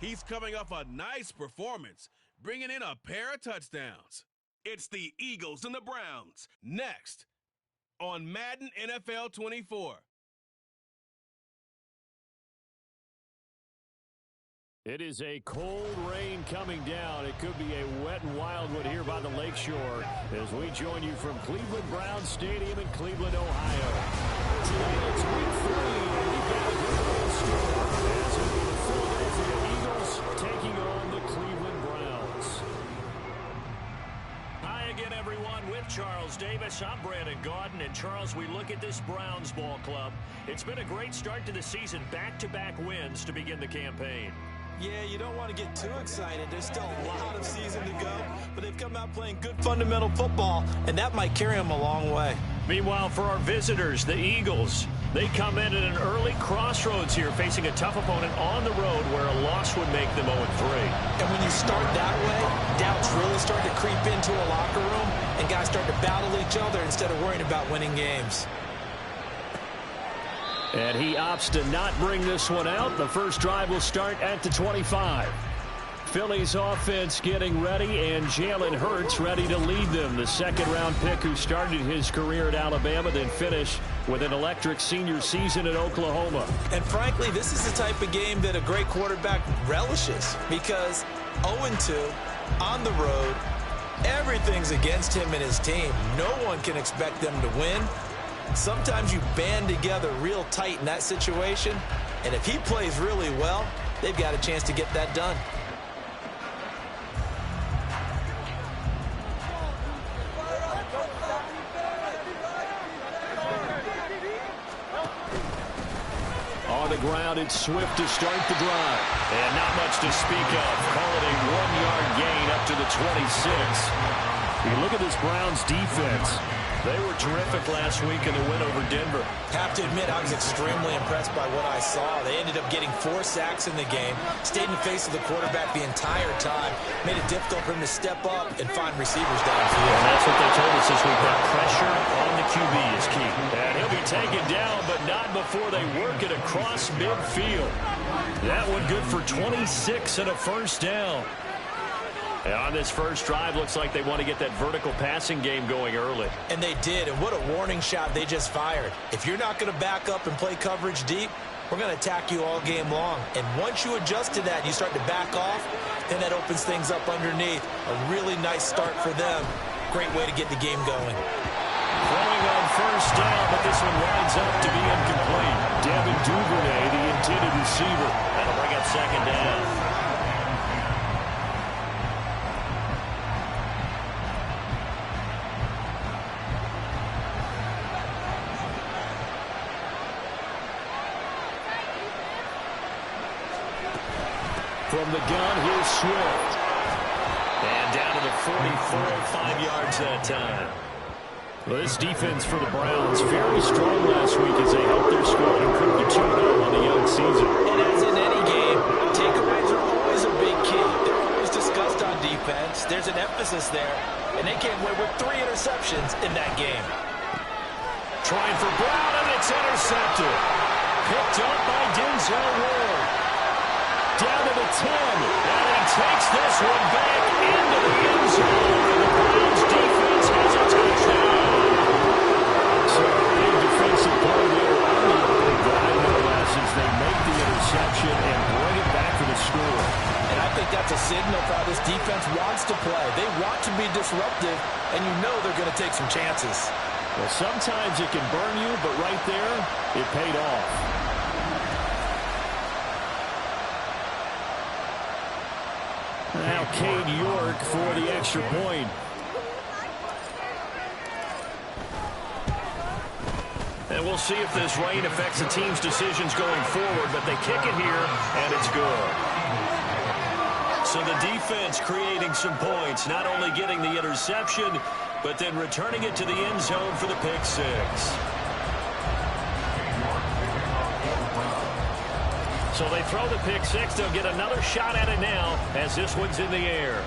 He's coming off a nice performance, bringing in a pair of touchdowns. It's the Eagles and the Browns, next on Madden NFL 24. It is a cold rain coming down. It could be a wet and wild one here by the lakeshore as we join you from Cleveland Browns Stadium in Cleveland, Ohio. Today it's week 3, and we've got a good score as it will be the Philadelphia Eagles taking on the Cleveland Browns. Hi again, everyone, with Charles Davis. I'm Brandon Gaudin, and Charles, we look at this Browns ball club. It's been a great start to the season, back-to-back wins to begin the campaign. Yeah, you don't want to get too excited. There's still a lot of season to go, but they've come out playing good fundamental football, and that might carry them a long way. Meanwhile, for our visitors, the Eagles, they come in at an early crossroads here, facing a tough opponent on the road where a loss would make them 0-3. And when you start that way, doubts really start to creep into a locker room, and guys start to battle each other instead of worrying about winning games. And he opts to not bring this one out. The first drive will start at the 25. Philly's offense getting ready, and Jalen Hurts ready to lead them. The second-round pick who started his career at Alabama, then finished with an electric senior season at Oklahoma. And frankly, this is the type of game that a great quarterback relishes, because 0-2 on the road, everything's against him and his team. No one can expect them to win. Sometimes you band together real tight in that situation, and if he plays really well, they've got a chance to get that done. On the ground, it's Swift to start the drive. And not much to speak of. Call it a 1-yard gain up to the 26. You look at this Browns defense. They were terrific last week in the win over Denver. Have to admit, I was extremely impressed by what I saw. They ended up getting 4 sacks in the game, stayed in the face of the quarterback the entire time, made it difficult for him to step up and find receivers downfield. And that's what they told us this week. That pressure on the QB is key. And he'll be taken down, but not before they work it across midfield. That one good for 26 and a first down. And on this first drive, looks like they want to get that vertical passing game going early. And they did, and what a warning shot they just fired. If you're not going to back up and play coverage deep, we're going to attack you all game long. And once you adjust to that and you start to back off, then that opens things up underneath. A really nice start for them. Great way to get the game going. Throwing on first down, but this one winds up to be incomplete. Devin Duvernay, the intended receiver. That'll bring up second down. From the gun, here's Swift. And down to the 44, 5 yards that time. Well, this defense for the Browns, very strong last week as they helped their squad improve to 2-0 on the young season. And as in any game, takeaways are always a big key. They're always discussed on defense. There's an emphasis there, and they came away with 3 interceptions in that game. Trying for Brown, and it's intercepted. Picked up by Denzel Ward. Down to the 10, and he takes this one back into the end zone. The Browns defense has a touchdown. So a big defensive play there on the opening drive, nonetheless, as they make the interception and bring it back to the score. And I think that's a signal for how this defense wants to play. They want to be disruptive, and you know they're going to take some chances. Well, sometimes it can burn you, but right there, it paid off. Now Cade York for the extra point. And we'll see if this rain affects the team's decisions going forward, but they kick it here, and it's good. So the defense creating some points, not only getting the interception, but then returning it to the end zone for the pick six. So they throw the pick six. They'll get another shot at it now as this one's in the air.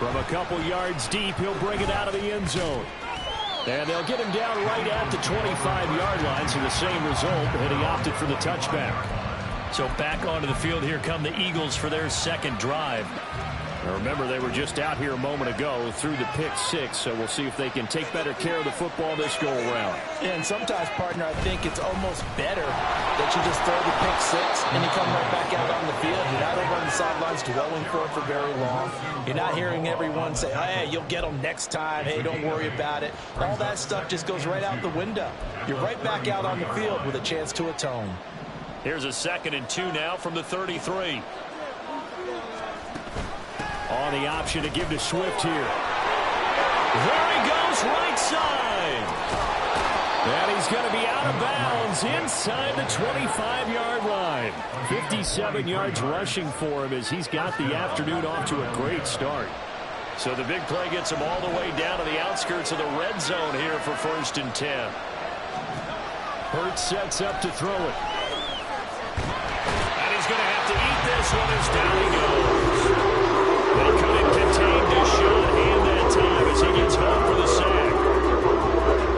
From a couple yards deep, he'll bring it out of the end zone. And they'll get him down right at the 25-yard line, so the same result, and he opted for the touchback. So back onto the field, here come the Eagles for their second drive. Now remember, they were just out here a moment ago through the pick six, so we'll see if they can take better care of the football this go-around. Yeah, and sometimes, partner, I think it's almost better that you just throw the pick six and you come right back out on the field. You're not over on the sidelines dwelling for it for very long. You're not hearing everyone say, hey, you'll get them next time. Hey, don't worry about it. All that stuff just goes right out the window. You're right back out on the field with a chance to atone. Here's a 2nd and 2 now from the 33. On the option to give to Swift here. There he goes, right side. And he's going to be out of bounds inside the 25-yard line. 57 yards rushing for him as he's got the afternoon off to a great start. So the big play gets him all the way down to the outskirts of the red zone here for 1st and 10. Hurts sets up to throw it. And he's going to have to eat this one as down he goes. They couldn't contain Deshaun Hand that time as he gets home for the sack.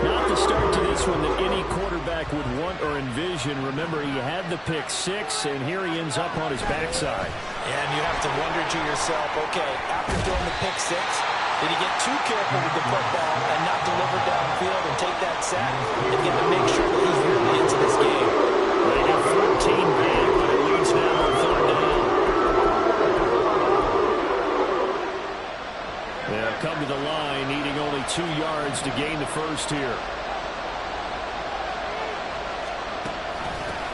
Not the start to this one that any quarterback would want or envision. Remember, he had the pick six, and here he ends up on his backside. And you have to wonder to yourself, okay, after throwing the pick six, did he get too careful with the football and not deliver downfield and take that sack? And get to make sure that he's really into this game. They got 14 back, but it leads now on 3rd down. They'll come to the line, needing only 2 yards to gain the first here.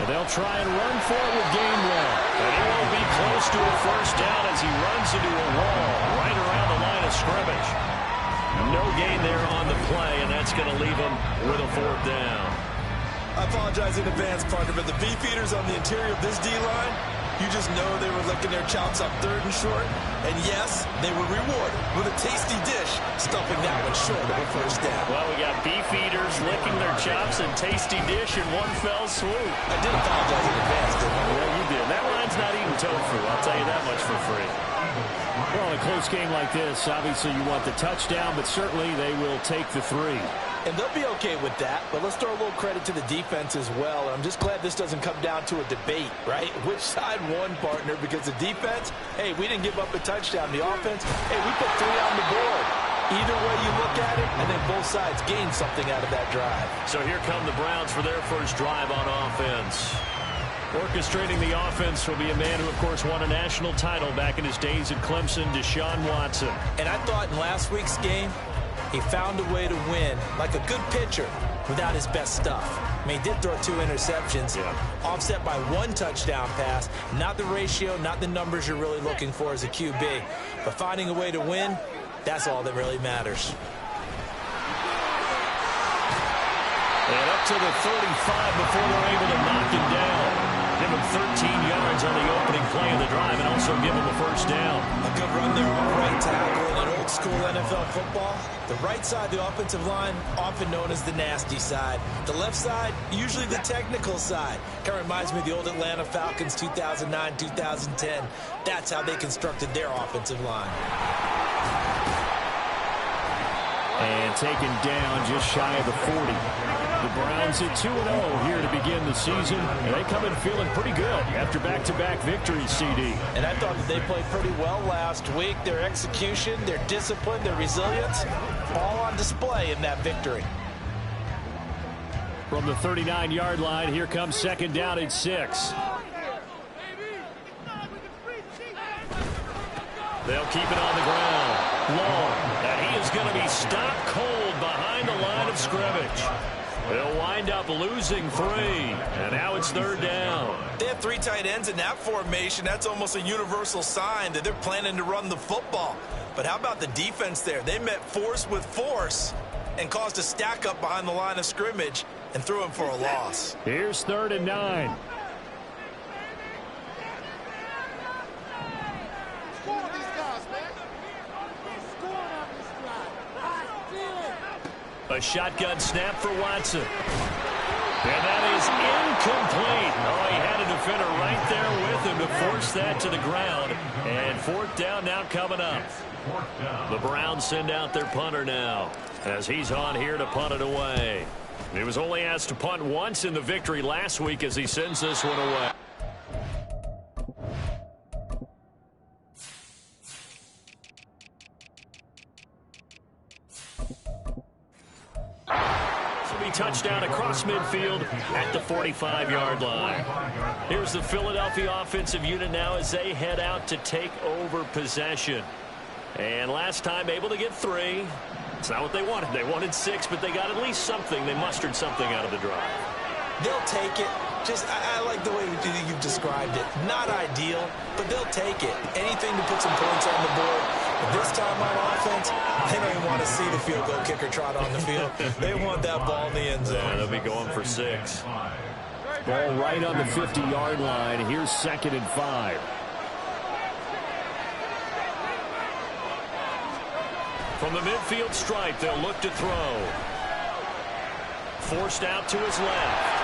And they'll try and run for it with Gainwell. And he won't be close to a first down as he runs into a wall right around the line of scrimmage. No gain there on the play, and that's going to leave him with a 4th down. I apologize in advance, partner, but the beefeaters on the interior of this D-line, you just know they were licking their chops up 3rd and short. And yes, they were rewarded with a tasty dish, stuffing that one short of a first down. Well, we got beefeaters licking their chops and tasty dish in one fell swoop. I did apologize in advance, didn't I? Well, you did. That line's not eating tofu, I'll tell you that much for free. Well, in a close game like this, obviously you want the touchdown, but certainly they will take the 3. And they'll be okay with that, but let's throw a little credit to the defense as well. And I'm just glad this doesn't come down to a debate, right? Which side won, partner? Because the defense, hey, we didn't give up a touchdown. The offense, hey, we put 3 on the board. Either way you look at it, and then both sides gain something out of that drive. So here come the Browns for their first drive on offense. Orchestrating the offense will be a man who, of course, won a national title back in his days at Clemson, Deshaun Watson. And I thought in last week's game, he found a way to win like a good pitcher without his best stuff. I mean, he did throw 2 interceptions, offset by 1 touchdown pass. Not the ratio, not the numbers you're really looking for as a QB. But finding a way to win, that's all that really matters. And up to the 35 before they're able to knock him down. Give him 13 yards on the opening play of the drive and also give him a first down. A good run there on the right tackle. In old school NFL football, the right side, the offensive line, often known as the nasty side. The left side, usually the technical side. Kind of reminds me of the old Atlanta Falcons 2009, 2010. That's how they constructed their offensive line. And taken down just shy of the 40. The Browns at 2-0 here to begin the season. And they come in feeling pretty good after back-to-back victories, CD. And I thought that they played pretty well last week. Their execution, their discipline, their resilience, all on display in that victory. From the 39-yard line, here comes 2nd down and 6. They'll keep it on the ground. Long. And he is going to be stopped cold behind the line of scrimmage. They'll wind up losing 3. And now it's 3rd down. They have 3 tight ends in that formation. That's almost a universal sign that they're planning to run the football. But how about the defense there? They met force with force and caused a stack up behind the line of scrimmage and threw him for a loss. Here's 3rd and 9. A shotgun snap for Watson. And that is incomplete. Oh, he had a defender right there with him to force that to the ground. And 4th down now coming up. The Browns send out their punter now as he's on here to punt it away. He was only asked to punt once in the victory last week as he sends this one away. touchdown across midfield at the 45-yard line. Here's the Philadelphia offensive unit now as they head out to take over possession. And last time able to get 3. It's not what they wanted. They wanted 6, but they got at least something. They mustered something out of the drive. They'll take it. I like the way you've described it. Not ideal, but they'll take it. Anything to put some points on the board. But this time on offense, they don't even want to see the field goal kicker trot on the field. They want that ball in the end zone. Yeah, they'll be going for 6. Ball right on the 50-yard line. Here's 2nd and 5. From the midfield stripe, they'll look to throw. Forced out to his left.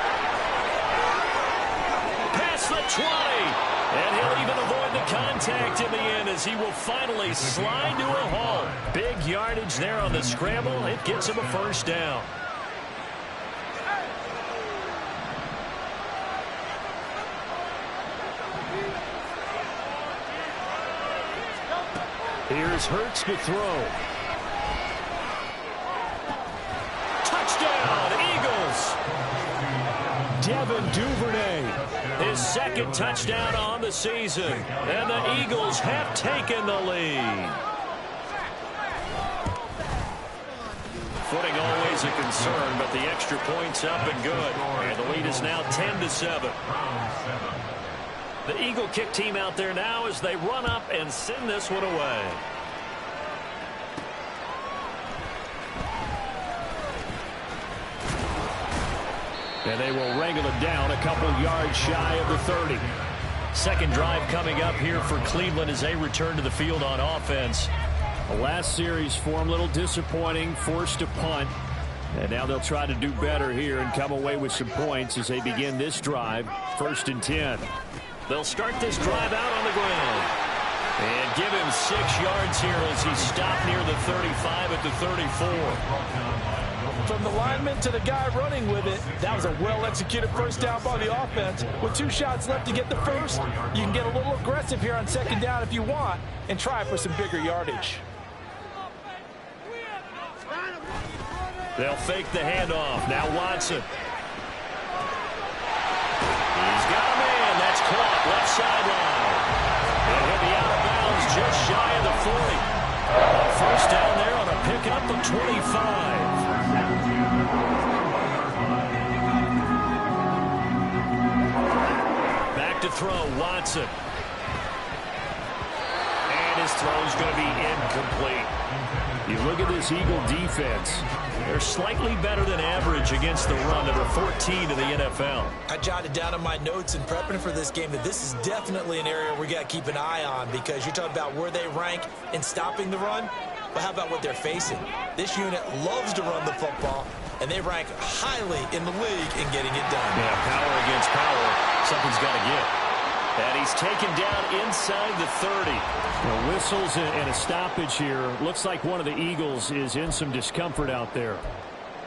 Past the 20. And he'll even avoid the contact in the end as he will finally slide to a halt. Big yardage there on the scramble. It gets him a first down. Here's Hurts to throw. Touchdown, Eagles! Devin Duvernay. His 2nd touchdown on the season. And the Eagles have taken the lead. Footing always a concern, but the extra point's up and good. And the lead is now 10-7. The Eagle kick team out there now as they run up and send this one away. And they will wrangle it down a couple yards shy of the 30. Second drive coming up here for Cleveland as they return to the field on offense. The last series for them a little disappointing, forced to punt. And now they'll try to do better here and come away with some points as they begin this drive. 1st and 10. They'll start this drive out on the ground. And give him 6 yards here as he's stopped near the 35 at the 34. From the lineman to the guy running with it, that was a well-executed first down by the offense. With 2 shots left to get the first, you can get a little aggressive here on 2nd down if you want and try for some bigger yardage. They'll fake the handoff. Now Watson. He's got a man. That's caught. Left sideline. And he'll be out of bounds just shy of the 40. First down there on a pickup of 25. Back to throw, Watson. And his throw's going to be incomplete. You look at this Eagle defense. They're slightly better than average against the run, number 14 in the NFL. I jotted down in my notes in prepping for this game that this is definitely an area we got to keep an eye on because you're talking about where they rank in stopping the run. But how about what they're facing? This unit loves to run the football, and they rank highly in the league in getting it done. Yeah, power against power. Something's got to give. And he's taken down inside the 30. The whistles and a stoppage here. Looks like one of the Eagles is in some discomfort out there.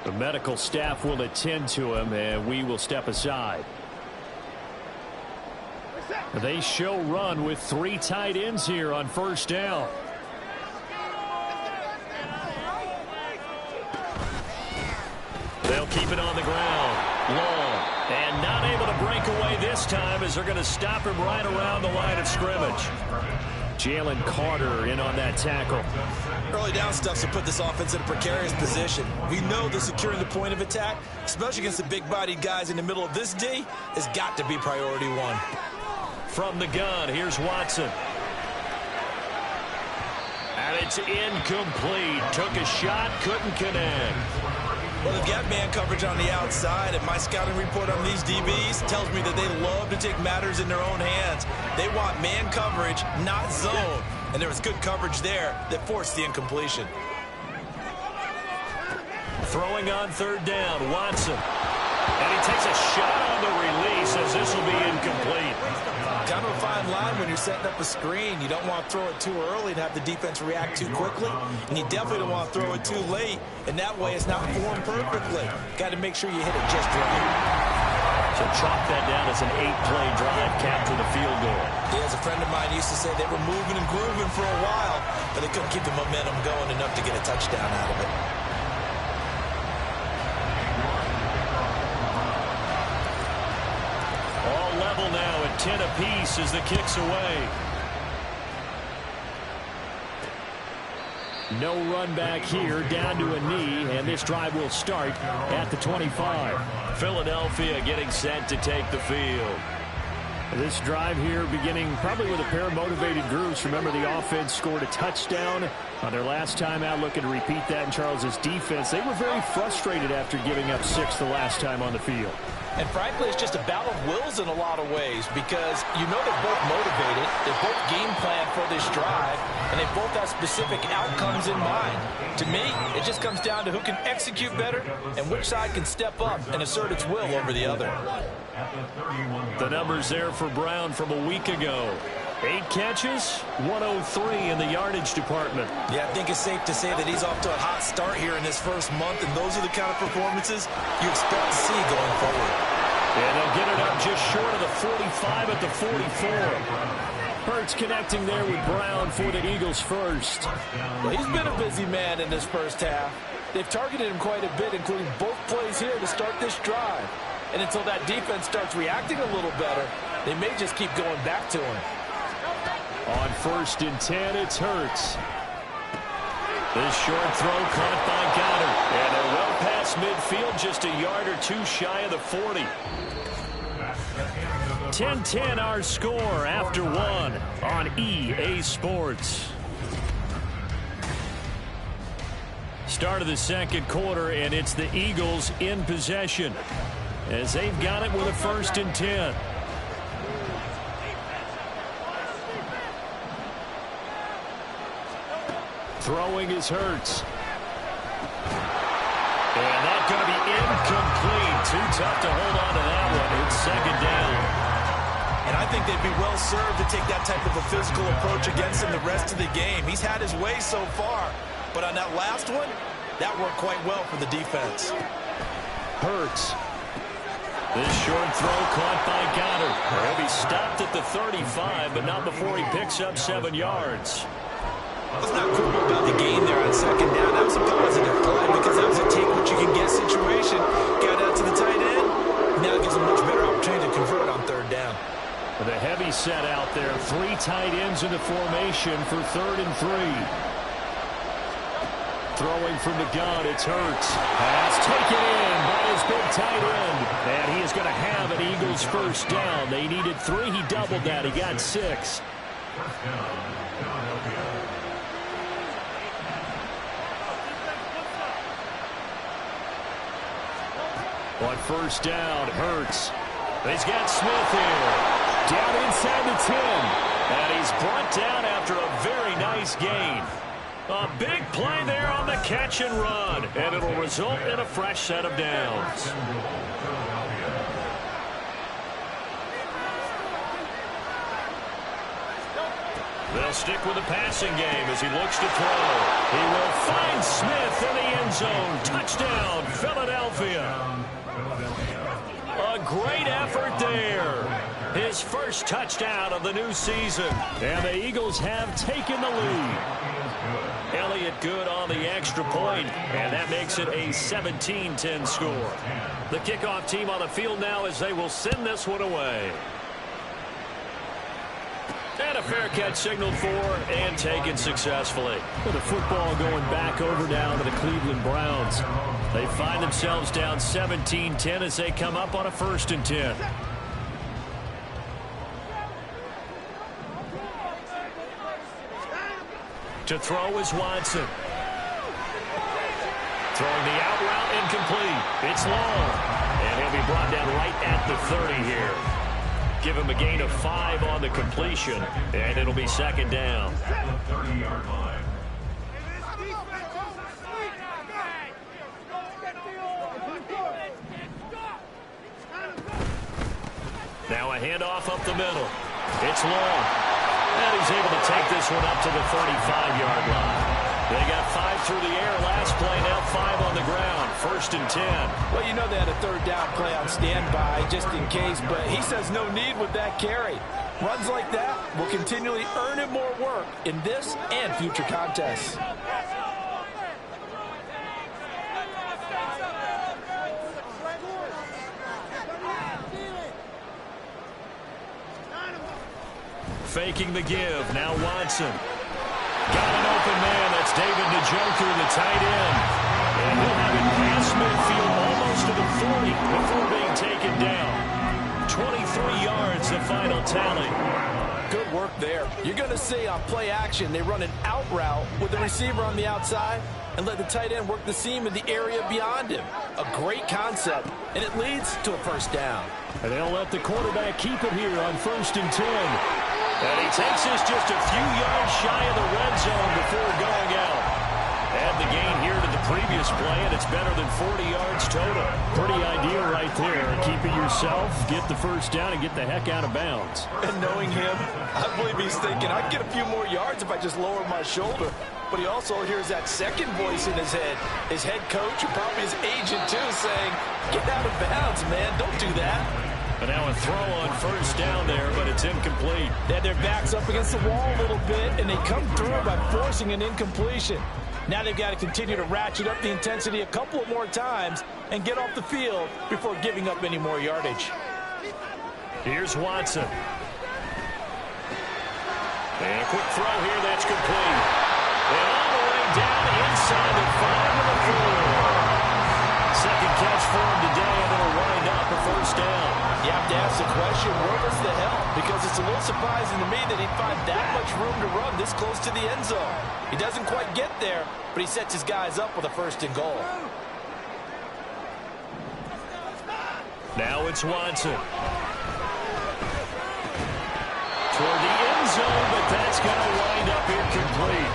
The medical staff will attend to him, and we will step aside. They show run with 3 tight ends here on 1st down. They'll keep it on the ground. Long. And not able to break away this time as they're going to stop him right around the line of scrimmage. Jalen Carter in on that tackle. Early down stuff to put this offense in a precarious position. We know that securing the point of attack, especially against the big-bodied guys in the middle of this D, has got to be priority 1. From the gun, here's Watson. And it's incomplete. Took a shot, couldn't connect. Well, they've got man coverage on the outside, and my scouting report on these DBs tells me that they love to take matters in their own hands. They want man coverage, not zone. And there was good coverage there that forced the incompletion. Throwing on 3rd down, Watson. And he takes a shot on the release as this will be incomplete. Kind of a fine line when you're setting up a screen. You don't want to throw it too early and have the defense react too quickly. And you definitely don't want to throw it too late. And that way it's not formed perfectly. Got to make sure you hit it just right. So chalk that down as an 8-play drive, capture the field goal. Yeah, as a friend of mine used to say, they were moving and grooving for a while, but they couldn't keep the momentum going enough to get a touchdown out of it. 10 apiece as the kick's away. No run back here, down to a knee, and this drive will start at the 25. Philadelphia getting set to take the field. This drive here beginning probably with a pair of motivated groups. Remember, the offense scored a touchdown on their last time out, looking to repeat that in Charles' defense. They were very frustrated after giving up 6 the last time on the field. And frankly, it's just a battle of wills in a lot of ways because you know they're both motivated, they both game plan for this drive, and they both have specific outcomes in mind. To me, it just comes down to who can execute better and which side can step up and assert its will over the other. The numbers there for Brown from a week ago. 8 catches, 103 in the yardage department. Yeah, I think it's safe to say that he's off to a hot start here in this first month, and those are the kind of performances you expect to see going forward. And they'll get it up just short of the 45 at the 44. Hurts connecting there with Brown for the Eagles first. Well, he's been a busy man in this first half. They've targeted him quite a bit, including both plays here to start this drive. And until that defense starts reacting a little better, they may just keep going back to him. On 1st and 10, it's Hurts. This short throw caught by Goddard. And they're well past midfield, just a yard or 2 shy of the 40. 10-10 our score after 1 on EA Sports. Start of the second quarter, and it's the Eagles in possession as they've got it with a 1st and 10. Throwing is Hurts. And that's going to be incomplete. Too tough to hold on to that one. It's 2nd down. And I think they'd be well served to take that type of a physical approach against him the rest of the game. He's had his way so far, but on that last one, that worked quite well for the defense. Hurts. This short throw caught by Goddard. He'll be stopped at the 35, but not before he picks up 7 yards. Let's not quibble about the gain there on 2nd down. That was a positive play because that was a take-what-you-can-get situation. Got out to the tight end. Now it gives a much better opportunity to convert on 3rd down. With a heavy set out there, 3 tight ends in the formation for 3rd and 3. Throwing from the gun, it's Hurts. Pass taken in by his big tight end. And he is going to have an Eagles 1st down. They needed 3. He doubled that. He got 6. On 1st down, Hurts. He's got Smith here. Down inside the 10. And he's brought down after a very nice gain. A big play there on the catch and run. And it'll result in a fresh set of downs. They'll stick with the passing game as he looks to throw. He will find Smith in the end zone. Touchdown, Philadelphia. A great effort there. His first touchdown of the new season. And the Eagles have taken the lead. Elliott good on the extra point, and that makes it a 17-10 score. The kickoff team on the field now as they will send this one away. And a fair catch signaled for and taken successfully. With the football going back over now to the Cleveland Browns. They find themselves down 17-10 as they come up on a 1st and 10. To throw is Watson. Throwing the out route incomplete. It's long. And he'll be brought down right at the 30 here. Give him a gain of 5 on the completion, and it'll be 2nd down. Now a handoff up the middle. It's long. And he's able to take this one up to the 35-yard line. They got 5 through the air last play, now 5 on the ground. 1st and 10. Well, you know they had a 3rd down play on standby just in case, but he says no need with that carry. Runs like that will continually earn him more work in this and future contests. faking the give. Now Watson. Got an open man. That's David Njoku, the tight end. And he'll have it past midfield almost to the 40 before being taken down. 23 yards, the final tally. Good work there. You're going to see on play action, they run an out route with the receiver on the outside and let the tight end work the seam in the area beyond him. A great concept, and it leads to a first down. And they'll let the quarterback keep it here on 1st and 10. And he takes this just a few yards shy of the red zone before going out. Add the gain here to the previous play, and it's better than 40 yards total. Pretty ideal right there. Keep it yourself, get the first down, and get the heck out of bounds. And knowing him, I believe he's thinking, I can get a few more yards if I just lower my shoulder. But he also hears that second voice in his head. His head coach, and probably his agent too, saying, get out of bounds, man. Don't do that. And now a throw on first down there, but it's incomplete. They had their backs up against the wall a little bit, and they come through by forcing an incompletion. Now they've got to continue to ratchet up the intensity a couple of more times and get off the field before giving up any more yardage. Here's Watson. And a quick throw here that's complete. And all the way down inside the 5 to the 4. Second catch for him today, and it'll wind up a first down. You have to ask the question, where was the help? Because it's a little surprising to me that he'd find that much room to run this close to the end zone. He doesn't quite get there, but he sets his guys up with a 1st and goal. Now it's Watson. Toward the end zone, but that's going to wind up incomplete.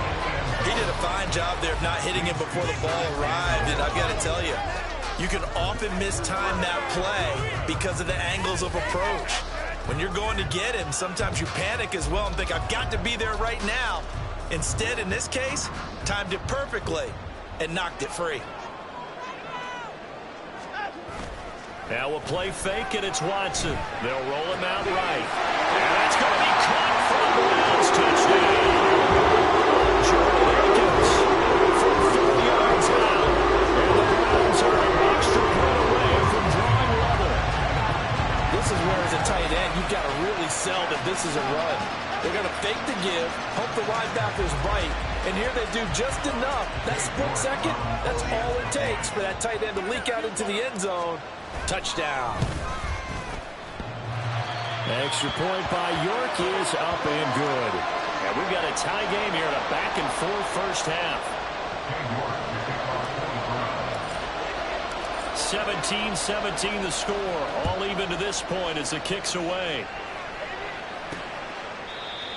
He did a fine job there of not hitting him before the ball arrived, and I've got to tell you, you can often mistime that play because of the angles of approach. When you're going to get him, sometimes you panic as well and think, I've got to be there right now. Instead, in this case, timed it perfectly and knocked it free. Now a play fake, and it's Watson. They'll roll him out right. And that's going to be caught for a Browns touchdown. Jordan Akins from 4 yards out. And the Browns are an extra point away from drawing level. This is where, as a tight end, you've got to really sell that this is a run. They're going to fake the give, hope the linebacker's right, and here they do just enough. That split second, that's all it takes for that tight end to leak out into the end zone. Touchdown. Extra point by York is up and good. And we've got a tie game here in a back-and-forth first half. 17-17 the score. All even to this point as the kick's away.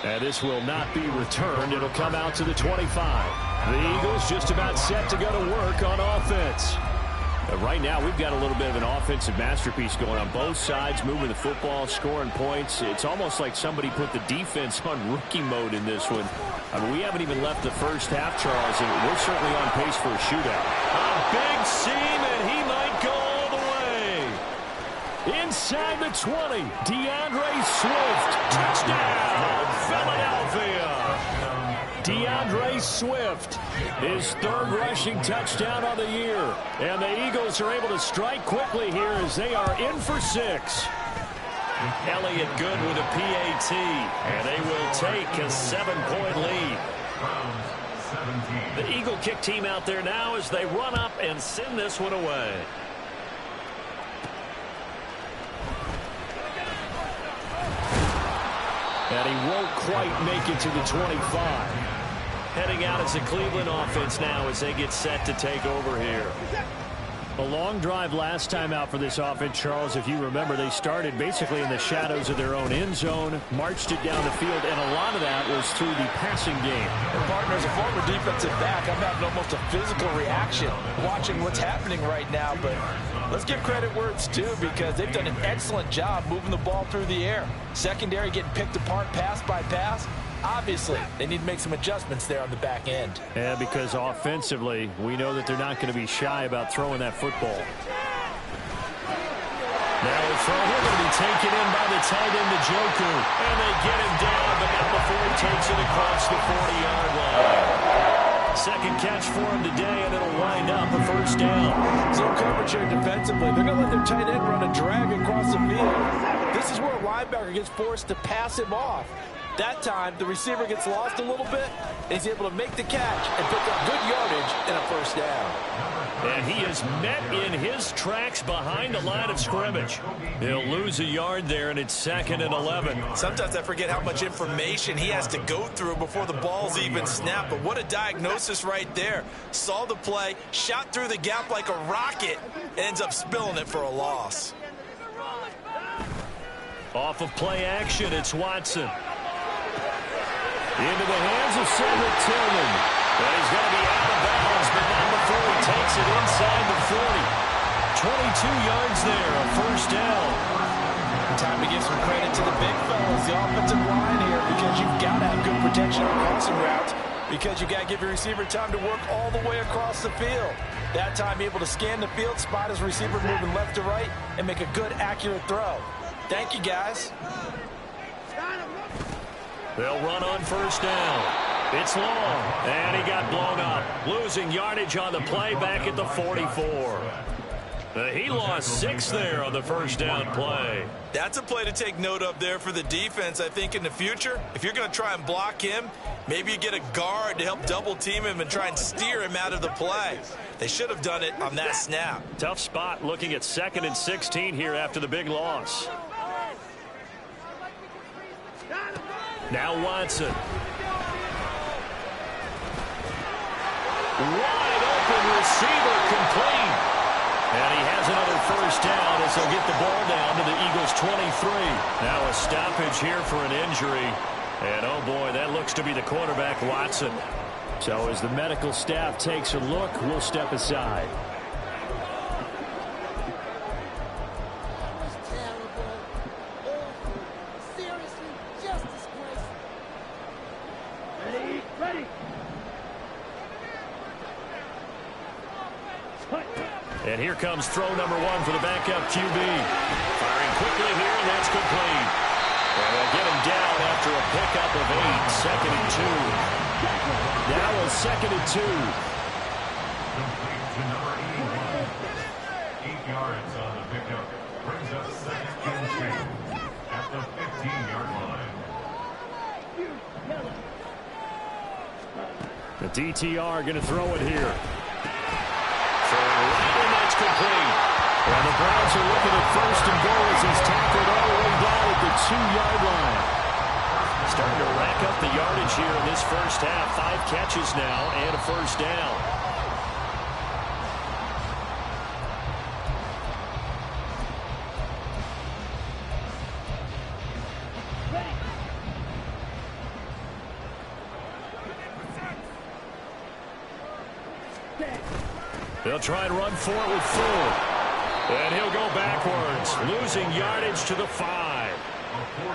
And this will not be returned. It'll come out to the 25. The Eagles just about set to go to work on offense. Right now, we've got a little bit of an offensive masterpiece going on both sides, moving the football, scoring points. It's almost like somebody put the defense on rookie mode in this one. I mean, we haven't even left the first half, Charles, and we're certainly on pace for a shootout. A big seam, and he might go all the way. Inside the 20, DeAndre Swift. Touchdown, Philadelphia. DeAndre Swift, his 3rd rushing touchdown on the year. And the Eagles are able to strike quickly here as they are in for 6. Elliott good with a PAT, and they will take a 7-point lead. The Eagle kick team out there now as they run up and send this one away. And he won't quite make it to the 25. Heading out as the Cleveland offense now as they get set to take over here. A long drive last time out for this offense, Charles. If you remember, they started basically in the shadows of their own end zone, marched it down the field, and a lot of that was through the passing game. And partner, as a former defensive back, I'm having almost a physical reaction watching what's happening right now. But let's give credit where it's due because they've done an excellent job moving the ball through the air. Secondary getting picked apart pass by pass. Obviously, they need to make some adjustments there on the back end. Yeah, because offensively, we know that they're not going to be shy about throwing that football. Now a throw here going to be taken in by the tight end, Njoku. And they get him down, but not before he takes it across the 40-yard line. Second catch for him today, and it'll wind up a first down. Zone coverage here defensively. They're going to let their tight end run a drag across the field. This is where a linebacker gets forced to pass him off. That time, the receiver gets lost a little bit, and he's able to make the catch and pick up good yardage and a first down. And he is met in his tracks behind the line of scrimmage. He'll lose a yard there, and it's 2nd and 11. Sometimes I forget how much information he has to go through before the ball's even snapped. But what a diagnosis right there. Saw the play, shot through the gap like a rocket, ends up spilling it for a loss. Off of play action, it's Watson. Into the hands of Cedric Tillman. And he's going to be out of bounds, but not before he takes it inside the 40. 22 yards there, a first down. Time to give some credit to the big fellas, the offensive line here, because you've got to have good protection on crossing routes, because you've got to give your receiver time to work all the way across the field. That time, able to scan the field, spot his receiver moving left to right, and make a good, accurate throw. Thank you, guys. They'll run on first down. It's long, and he got blown up. Losing yardage on the play back at the 44. He lost 6 there on the first down play. That's a play to take note of there for the defense. I think in the future, if you're going to try and block him, maybe you get a guard to help double team him and try and steer him out of the play. They should have done it on that snap. Tough spot looking at 2nd and 16 here after the big loss. Now Watson. Wide open receiver complete. And he has another first down as they'll get the ball down to the Eagles 23. Now a stoppage here for an injury. And oh boy, that looks to be the quarterback, Watson. So as the medical staff takes a look, we'll step aside. And here comes throw number 1 for the backup QB. Firing quickly here, and that's complete. And they'll get him down after a pickup of 8. 2nd and 2. Now a 2nd and 2. Complete to number 81. 8 yards on the pickup. Brings up 2nd and 2 at the 15-yard line. The DTR going to throw it here. And that's complete. And the Browns are looking at 1st and goal as he's tackled all the way down at the 2-yard line. Starting to rack up the yardage here in this first half. 5 catches now and a first down. They'll try and run for it with Ford. And he'll go backwards, losing yardage to the 5.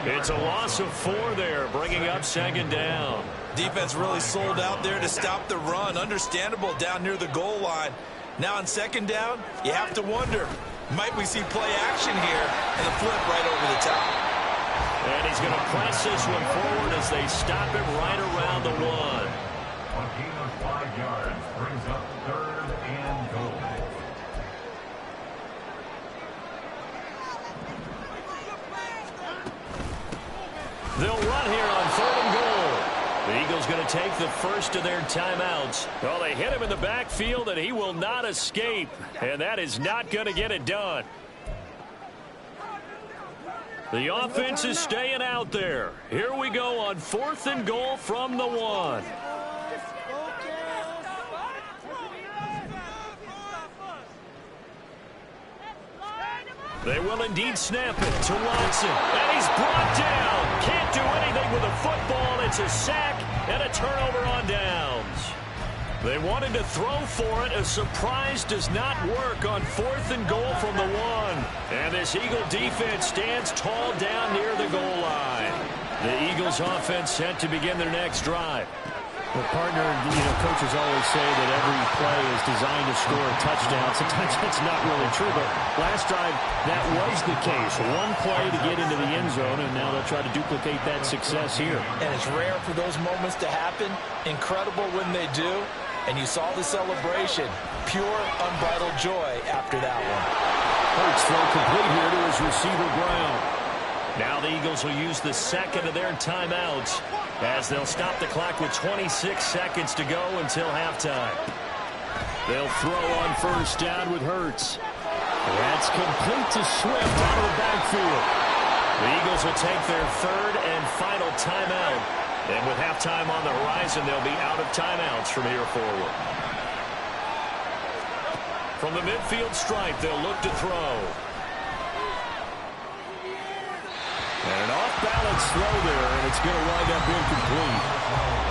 It's a loss of 4 there, bringing up 2nd down. Defense really sold out there to stop the run. Understandable down near the goal line. Now on 2nd down, you have to wonder, might we see play action here and the flip right over the top. And he's going to press this one forward as they stop him right around the 1. A gain of 5 yards brings up 3rd and goal. They'll run here on 3rd and goal. The Eagles going to take the first of their timeouts. Well, they hit him in the backfield, and he will not escape. And that is not going to get it done. The offense is staying out there. Here we go on 4th and goal from the 1. They will indeed snap it to Watson. And he's brought down. Can't do anything with a football. It's a sack and a turnover on downs. They wanted to throw for it. A surprise does not work on 4th and goal from the 1. And this Eagle defense stands tall down near the goal line. The Eagles offense set to begin their next drive. Well, partner, coaches always say that every play is designed to score a touchdown. Sometimes that's not really true, but last drive, that was the case. One play to get into the end zone, and now they'll try to duplicate that success here. And it's rare for those moments to happen. Incredible when they do. And you saw the celebration. Pure, unbridled joy after that one. Hurts throw complete here to his receiver, Brown. Now the Eagles will use the second of their timeouts as they'll stop the clock with 26 seconds to go until halftime. They'll throw on first down with Hurts. That's complete to Swift out of the backfield. The Eagles will take their third and final timeout. And with halftime on the horizon, they'll be out of timeouts from here forward. From the midfield stripe, they'll look to throw. And an off-balance throw there, and it's going to wind up incomplete.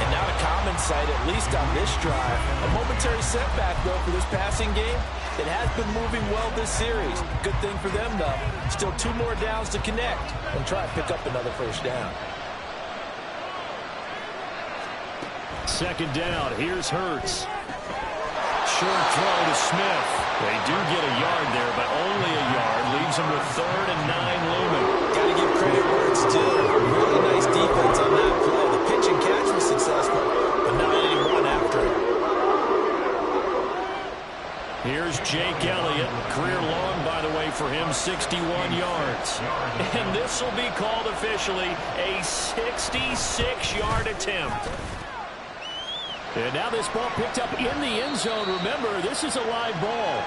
And not a common sight, at least on this drive. A momentary setback, though, for this passing game. It has been moving well this series. Good thing for them, though. Still 2 more downs to connect and try to pick up another first down. Second down, here's Hurts. Short throw to Smith. They do get a yard there, but only a yard. Leaves them with 3rd and 9 looming. Got to give credit where it's due. Really nice defense on that play. The pitch and catch was successful, but not any run after it. Here's Jake Elliott. Career long, by the way, for him, 61 yards. And this will be called officially a 66-yard attempt. And now this ball picked up in the end zone. Remember, this is a live ball.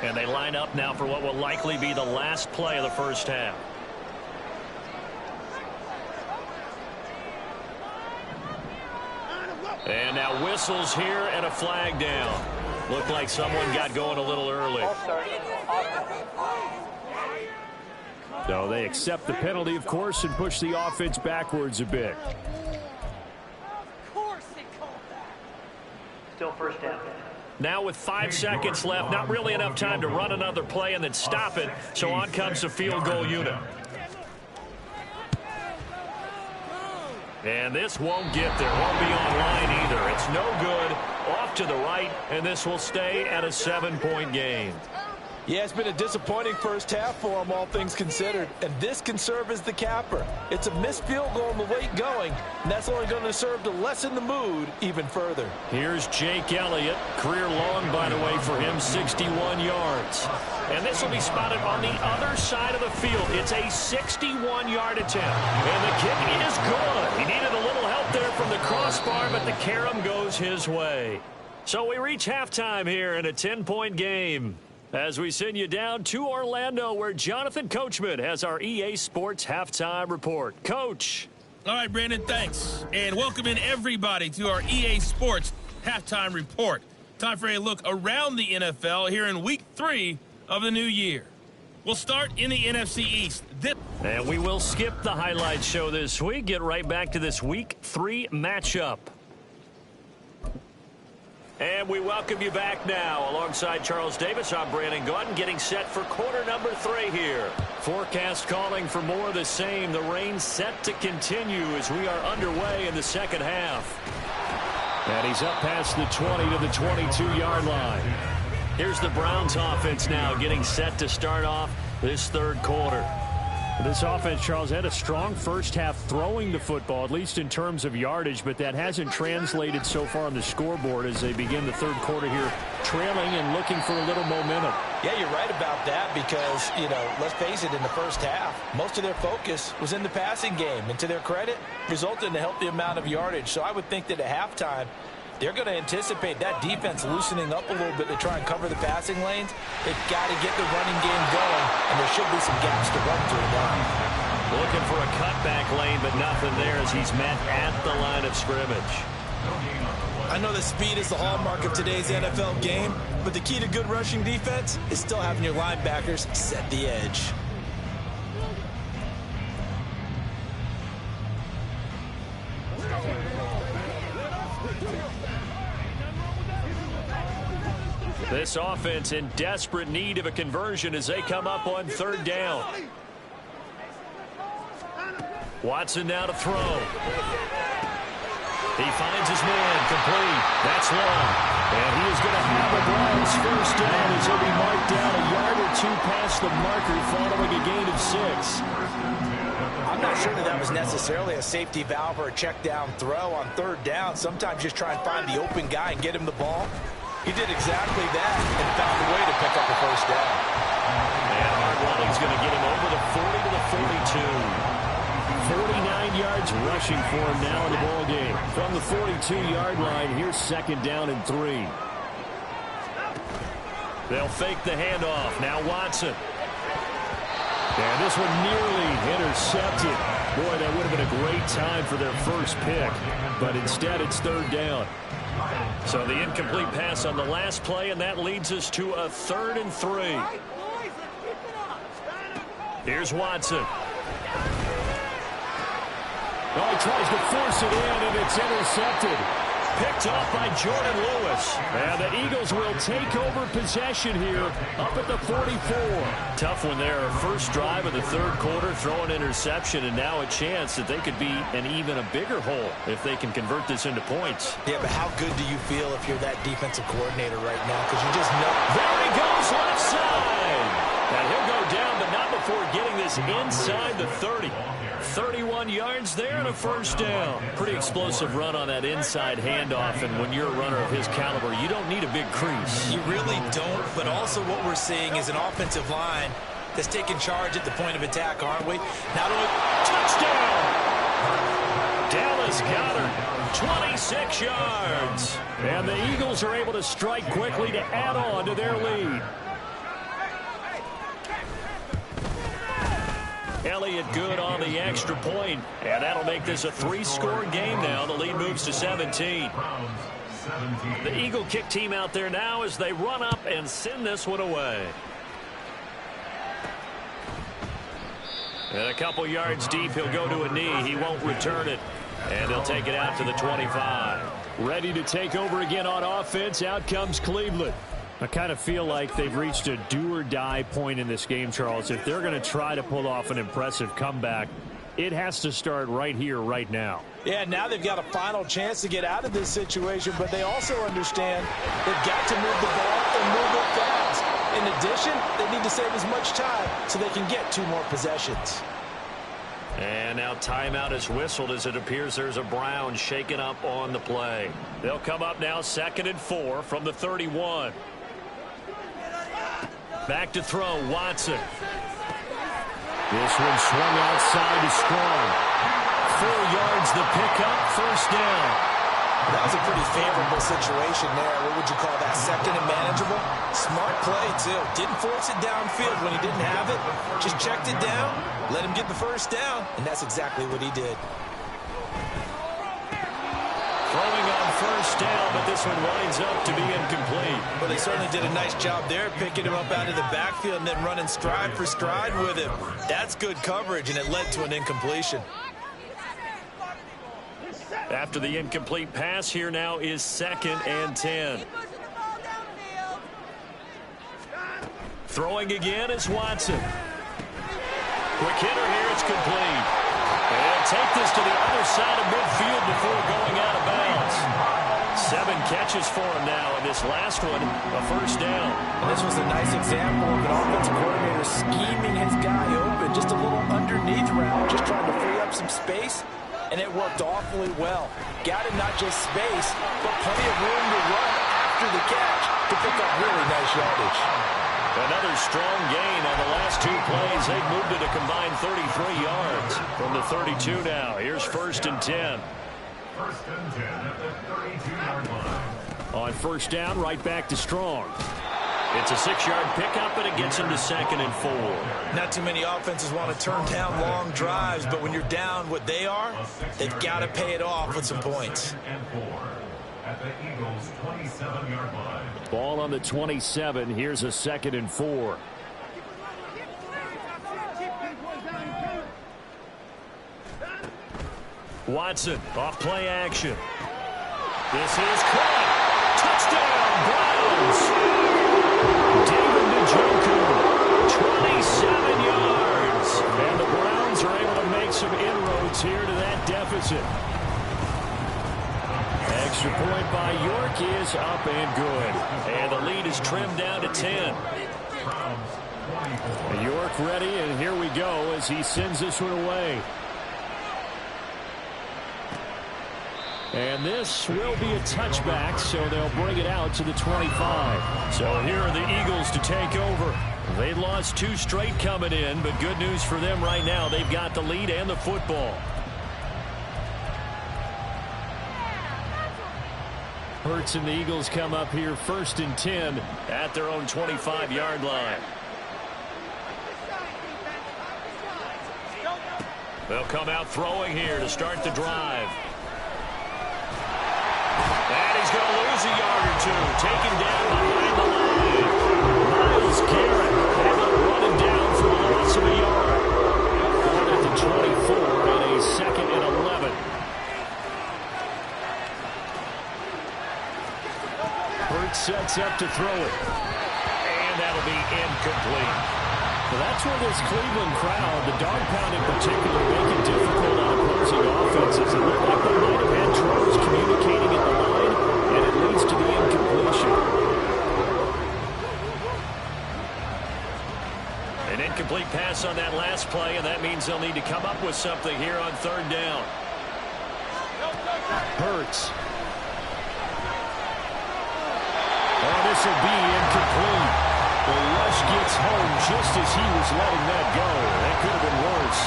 And they line up now for what will likely be the last play of the first half. And now whistles here and a flag down. Looked like someone got going a little early. So they accept the penalty, of course, and push the offense backwards a bit. Still first down. Now with 5 seconds left, not really enough time to run another play and then stop it. So on comes the field goal unit. And this won't get there. Won't be online either. It's no good. Off to the right, and this will stay at a 7-point game. Yeah, it's been a disappointing first half for them, all things considered. And this can serve as the capper. It's a missed field goal and the late going, and that's only going to serve to lessen the mood even further. Here's Jake Elliott. Career long, by the way, for him, 61 yards. And this will be spotted on the other side of the field. It's a 61-yard attempt. And the kick is good. He needed a little help there from the crossbar, but the carom goes his way. So we reach halftime here in a 10-point game. As we send you down to Orlando, where Jonathan Coachman has our EA Sports Halftime Report. Coach. All right, Brandon, thanks. And welcome in everybody to our EA Sports Halftime Report. Time for a look around the NFL here in Week 3 of the new year. We'll start in the NFC East. And we will skip the highlight show this week. Get right back to this Week 3 matchup. And we welcome you back now. Alongside Charles Davis, I'm Brandon Gaudin, getting set for quarter number 3 here. Forecast calling for more of the same. The rain set to continue as we are underway in the second half. And he's up past the 20 to the 22-yard line. Here's the Browns offense now getting set to start off this third quarter. This offense, Charles, had a strong first half throwing the football, at least in terms of yardage, but that hasn't translated so far on the scoreboard as they begin the third quarter here, trailing and looking for a little momentum. Yeah, you're right about that because, let's face it, in the first half, most of their focus was in the passing game. And to their credit, resulted in a healthy amount of yardage. So I would think that at halftime, they're going to anticipate that defense loosening up a little bit to try and cover the passing lanes. They've got to get the running game going, and there should be some gaps to run through now. Looking for a cutback lane, but nothing there as he's met at the line of scrimmage. I know that speed is the hallmark of today's NFL game, but the key to good rushing defense is still having your linebackers set the edge. This offense in desperate need of a conversion as they come up on third down. Watson now to throw. He finds his man, complete. That's long. And he is going to have a Browns first down as he'll be marked down a yard or two past the marker following a gain of 6. I'm I'm not sure that was necessarily a safety valve or a check down throw on third down. Sometimes just try and find the open guy and get him the ball. He did exactly that and found a way to pick up the first down. And hard running's going to get him over the 40 to the 42. 49 yards rushing for him now in the ball game. From the 42-yard line, here's second down and 3. They'll fake the handoff. Now Watson. And this one nearly intercepted. Boy, that would have been a great time for their first pick. But instead, it's third down. So the incomplete pass on the last play, and that leads us to a 3rd and 3. Here's Watson. Oh, he tries to force it in, and it's intercepted. Picked off by Jordan Lewis. And the Eagles will take over possession here up at the 44. Tough one there. First drive of the third quarter, throw an interception, and now a chance that they could be an even a bigger hole if they can convert this into points. Yeah, but how good do you feel if you're that defensive coordinator right now? Because you just know. There he goes, left side. And he'll go down, but not before getting this inside the 30. 31 yards there and a first down. Pretty explosive run on that inside handoff, and when you're a runner of his caliber, you don't need a big crease. You really don't, but also what we're seeing is an offensive line that's taking charge at the point of attack, aren't we? Not only touchdown! Dallas Goedert, 26 yards. And the Eagles are able to strike quickly to add on to their lead. Elliott good on the extra point, and that'll make this a 3-score game now. The lead moves to 17. The Eagle kick team out there now as they run up and send this one away. And a couple yards deep, he'll go to a knee. He won't return it, and they'll take it out to the 25. Ready to take over again on offense. Out comes Cleveland. I kind of feel like they've reached a do-or-die point in this game, Charles. If they're going to try to pull off an impressive comeback, it has to start right here, right now. Yeah, now they've got a final chance to get out of this situation, but they also understand they've got to move the ball and move it fast. In addition, they need to save as much time so they can get 2 more possessions. And now timeout is whistled as it appears there's a Brown shaken up on the play. They'll come up now 2nd and 4 from the 31. Back to throw, Watson. This one swung outside to Strong. 4 yards the pickup, first down. That was a pretty favorable situation there. What would you call that? 2nd and manageable? Smart play, too. Didn't force it downfield when he didn't have it. Just checked it down, let him get the first down, and that's exactly what he did. Throwing on first down, but this one winds up to be incomplete. Well, they certainly did a nice job there, picking him up out of the backfield and then running stride for stride with him. That's good coverage, and it led to an incompletion. After the incomplete pass, here now is 2nd and 10. Throwing again is Watson. Quick hitter here, it's complete. And take this to the other side of midfield before going out of bounds. 7 catches for him now, and this last one, a first down. And this was a nice example of an offensive coordinator scheming his guy open. Just a little underneath route, just trying to free up some space, and it worked awfully well. Got him not just space, but plenty of room to run after the catch to pick up really nice yardage. Another strong gain on the last 2 plays. They've moved it a combined 33 yards from the 32 now. Here's 1st and 10. 1st and 10 at the 32-yard line. On first down, right back to Strong. It's a 6-yard pickup, and it gets him to 2nd and 4. Not too many offenses want to turn down long drives, but when you're down what they are, they've got to pay it off with some points. And 4 at the Eagles' 27-yard line. Ball on the 27. Here's a 2nd and 4. Watson off play action. This is caught. Touchdown, Browns. David Njoku, 27 yards. And the Browns are able to make some inroads here to that deficit. Extra point by York is up and good. And the lead is trimmed down to 10. York ready, and here we go as he sends this one away. And this will be a touchback, so they'll bring it out to the 25. So here are the Eagles to take over. They lost 2 straight coming in, but good news for them right now. They've got the lead and the football. Hurts and the Eagles come up here 1st and 10 at their own 25-yard line. They'll come out throwing here to start the drive. And he's going to lose a yard or 2. Taken down behind the line. Myles Garrett able to run him down for a loss of a yard. Going at the 24 and a 2nd and 11. Hurts sets up to throw it. And that'll be incomplete. Well, that's where this Cleveland crowd, the dog pound in particular, make it difficult on opposing offenses. It looked like they might have had troubles communicating at the line, and it leads to the incompletion. An incomplete pass on that last play, and that means they'll need to come up with something here on 3rd down. Hurts. Oh, this will be incomplete. The rush gets home just as he was letting that go. That could have been worse.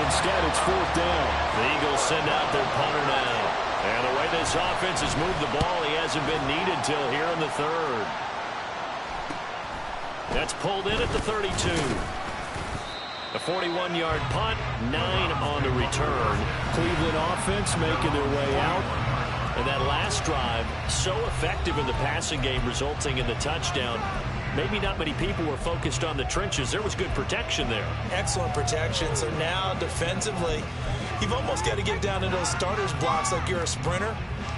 Instead, it's 4th down. The Eagles send out their punter now. And the way this offense has moved the ball, he hasn't been needed till here in the 3rd. That's pulled in at the 32. A 41-yard punt, 9 on the return. Cleveland offense making their way out. And that last drive, so effective in the passing game, resulting in the touchdown. Maybe not many people were focused on the trenches. There was good protection there. Excellent protection. So now defensively, you've almost got to get down to those starters blocks like you're a sprinter.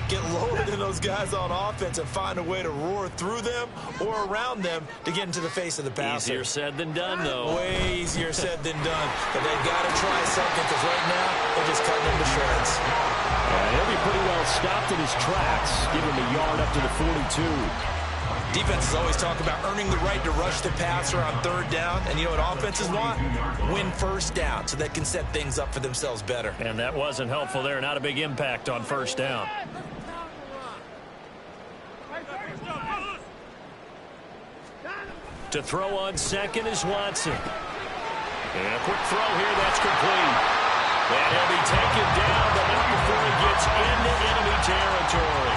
Get lower than those guys on offense and find a way to roar through them or around them to get into the face of the passer. Easier said than done, though. Way easier said than done. But they've got to try something because right now they're just cutting him to shreds. He'll be pretty well stopped in his tracks. Give him a yard up to the 42. Defenses always talk about earning the right to rush the passer on 3rd down. And you know what offenses want? Win 1st down so they can set things up for themselves better. And that wasn't helpful there. Not a big impact on 1st down. To throw on 2nd is Watson. And a quick throw here. That's complete. And he'll be taken down, but not before he gets into enemy territory.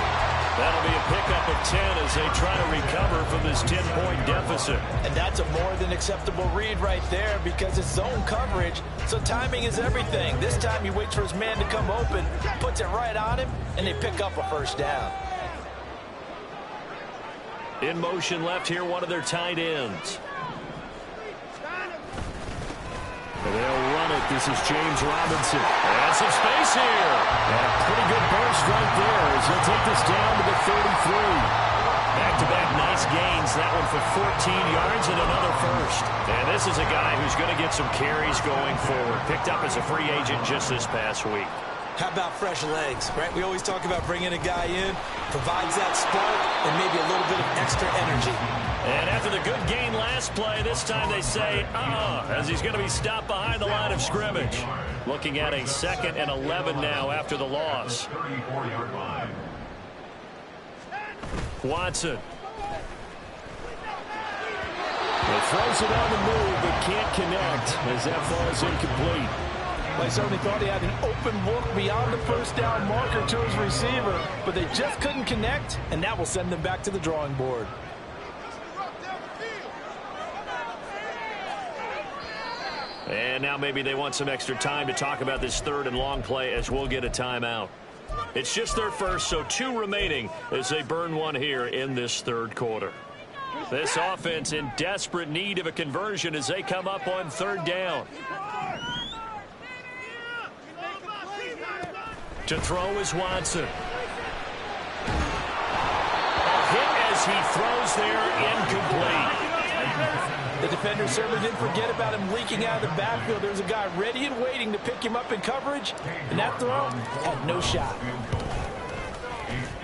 That'll be a pickup of 10 as they try to recover from this 10-point deficit. And that's a more than acceptable read right there because it's zone coverage, so timing is everything. This time he waits for his man to come open, puts it right on him, and they pick up a 1st down. In motion left here, one of their tight ends. They'll run it. This is James Robinson. And some space here. And a pretty good burst right there as he'll take this down to the 33. Back-to-back nice gains. That one for 14 yards and another 1st. And this is a guy who's going to get some carries going forward. Picked up as a free agent just this past week. How about fresh legs, right? We always talk about bringing a guy in, provides that spark and maybe a little bit of extra energy. And after the good gain last play, this time they say, as he's going to be stopped behind the line of scrimmage. Looking at a 2nd and 11 now after the loss. Watson. He throws it on the move, but can't connect as that falls incomplete. They certainly thought he had an open look beyond the 1st down marker to his receiver, but they just couldn't connect, and that will send them back to the drawing board. And now maybe they want some extra time to talk about this 3rd and long play as we'll get a timeout. It's just their 1st, so 2 remaining as they burn one here in this 3rd quarter. This offense in desperate need of a conversion as they come up on 3rd down. To throw is Watson. A hit as he throws there, incomplete. The defender certainly didn't forget about him leaking out of the backfield. There was a guy ready and waiting to pick him up in coverage, and that throw had no shot.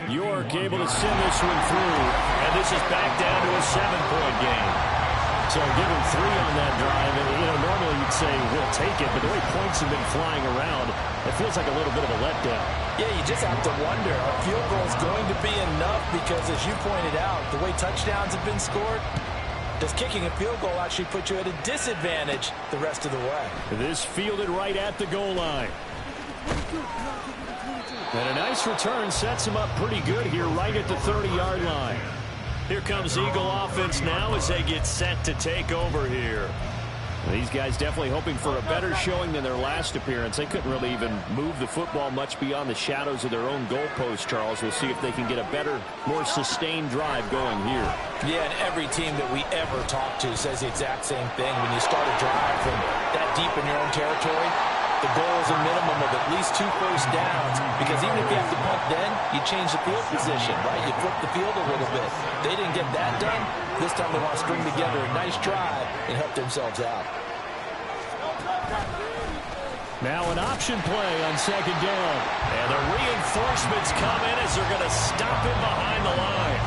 York able to send this one through, and this is back down to a 7-point game. So give him 3 on that drive. And, normally you'd say we'll take it, but the way points have been flying around, it feels like a little bit of a letdown. Yeah, you just have to wonder, a field goal is going to be enough because, as you pointed out, the way touchdowns have been scored, does kicking a field goal actually put you at a disadvantage the rest of the way? This fielded right at the goal line. And a nice return sets him up pretty good here right at the 30-yard line. Here comes Eagle offense now as they get set to take over here. These guys definitely hoping for a better showing than their last appearance. They couldn't really even move the football much beyond the shadows of their own goalpost, Charles. We'll see if they can get a better, more sustained drive going here. Yeah, and every team that we ever talk to says the exact same thing. When you start a drive from that deep in your own territory, the goal is a minimum of at least 2 first downs, because even if you have to punt then, you change the field position, right? You flip the field a little bit. They didn't get that done. This time they want to string together a nice drive and help themselves out. Now an option play on 2nd down. And the reinforcements come in as they're going to stop him behind the line.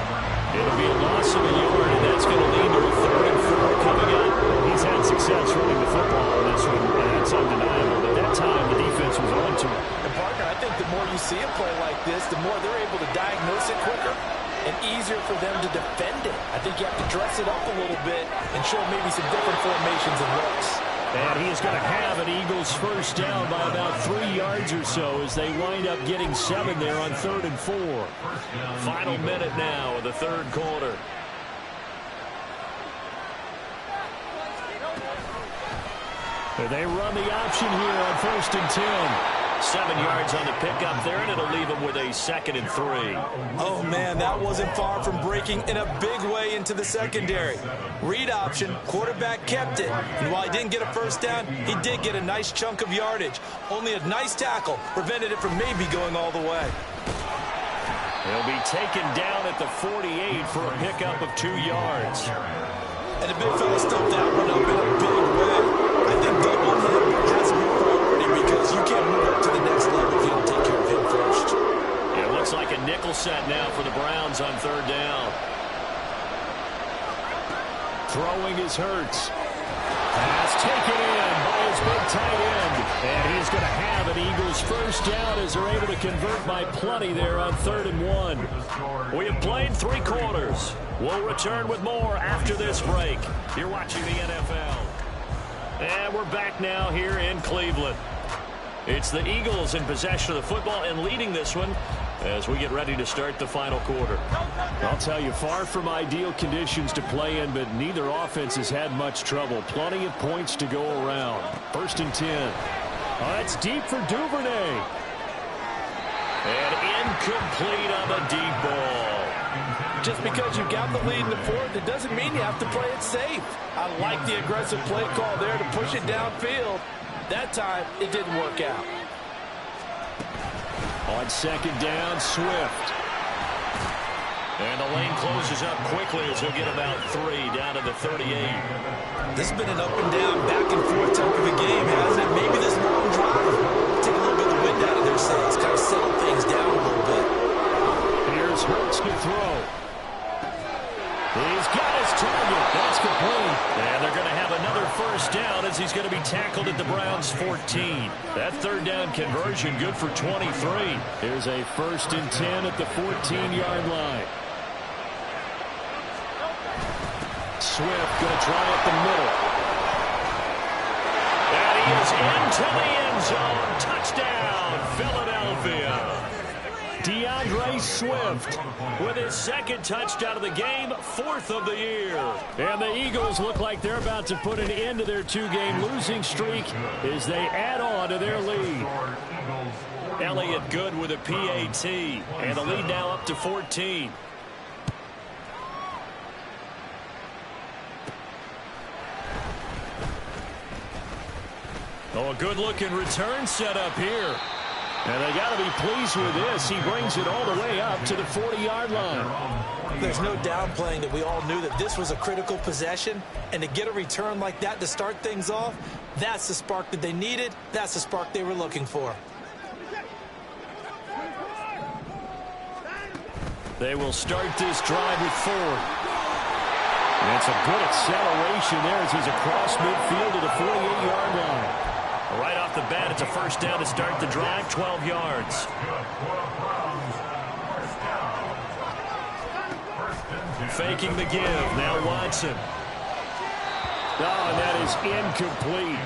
It'll be a loss of a yard, and that's going to lead to a 3rd and 4 coming up. He's had success running the football on this one, and that's undeniable. But that time, the defense was on to him. And, partner, I think the more you see a play like this, the more they're able to diagnose it quicker and easier for them to defend it. I think you have to dress it up a little bit and show maybe some different formations and looks. And he is going to have an Eagles first down by about 3 yards or so as they wind up getting 7 there on 3rd and 4. Final minute now of the 3rd quarter. And they run the option here on 1st and 10. 7 yards on the pickup there, and it'll leave them with a 2nd and 3. Oh, man, that wasn't far from breaking in a big way into the secondary. Read option, quarterback kept it, and while he didn't get a first down, he did get a nice chunk of yardage. Only a nice tackle prevented it from maybe going all the way. He'll be taken down at the 48 for a pickup of 2 yards. And the big fella stuffed that one up in a big way. I think doubling him has to be a priority because you can't move up to the next level if you don't take care of him first. It looks like a nickel set now for the Browns on 3rd down. Throwing is Hurts. Pass taken in by his big tight end. And he's going to have an Eagles first down as they're able to convert by plenty there on 3rd and 1. We have played 3 quarters. We'll return with more after this break. You're watching the NFL. And we're back now here in Cleveland. It's the Eagles in possession of the football and leading this one as we get ready to start the final quarter. I'll tell you, far from ideal conditions to play in, but neither offense has had much trouble. Plenty of points to go around. 1st and 10. That's deep for Duvernay. And incomplete on the deep ball. Just because you got the lead in the 4th, it doesn't mean you have to play it safe. I like the aggressive play call there to push it downfield. That time, it didn't work out. On 2nd down, Swift. And the lane closes up quickly as he'll get about 3 down to the 38. This has been an up and down, back and forth type of a game, hasn't it? Maybe this long drive take a little bit of the wind out of their sails, kind of settle things down a little bit. Here's Hurts to throw. He's got his target. That's complete. And they're going to have another first down as he's going to be tackled at the Browns' 14. That 3rd down conversion good for 23. Here's a 1st and 10 at the 14-yard line. Swift going to try up the middle. And he is into the end zone. Touchdown, Philadelphia. DeAndre Swift with his 2nd touchdown of the game, 4th of the year. And the Eagles look like they're about to put an end to their 2-game losing streak as they add on to their lead. Elliott good with a PAT, and the lead now up to 14. Oh, a good-looking return set up here. And they got to be pleased with this. He brings it all the way up to the 40-yard line. There's no downplaying that we all knew that this was a critical possession. And to get a return like that to start things off, that's the spark that they needed. That's the spark they were looking for. They will start this drive with 4. That's a good acceleration there as he's across midfield to the 48-yard line. Right off the bat, it's a first down to start the drive, 12 yards. Faking the give. Now Watson. Oh, and that is incomplete.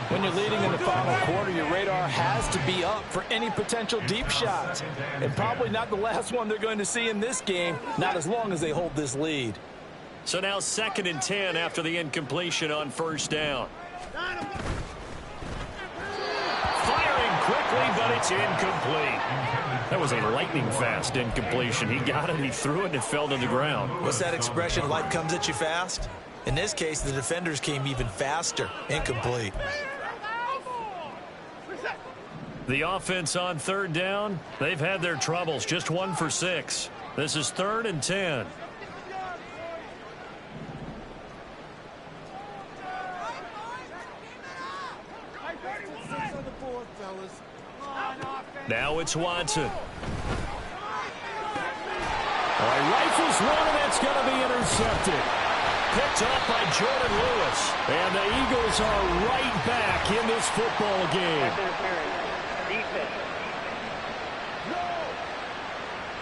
When you're leading in the final quarter, your radar has to be up for any potential deep shots. And probably not the last one they're going to see in this game, not as long as they hold this lead. So now 2nd and 10 after the incompletion on first down. Firing quickly, but it's incomplete. That was a lightning-fast incompletion. He got it, he threw it, and it fell to the ground. What's that expression, life comes at you fast? In this case, the defenders came even faster. Incomplete. The offense on 3rd down, they've had their troubles. Just 1 for 6. This is 3rd and 10. Now it's Watson. Rifles one, and that's going to be intercepted. Picked up by Jordan Lewis. And the Eagles are right back in this football game.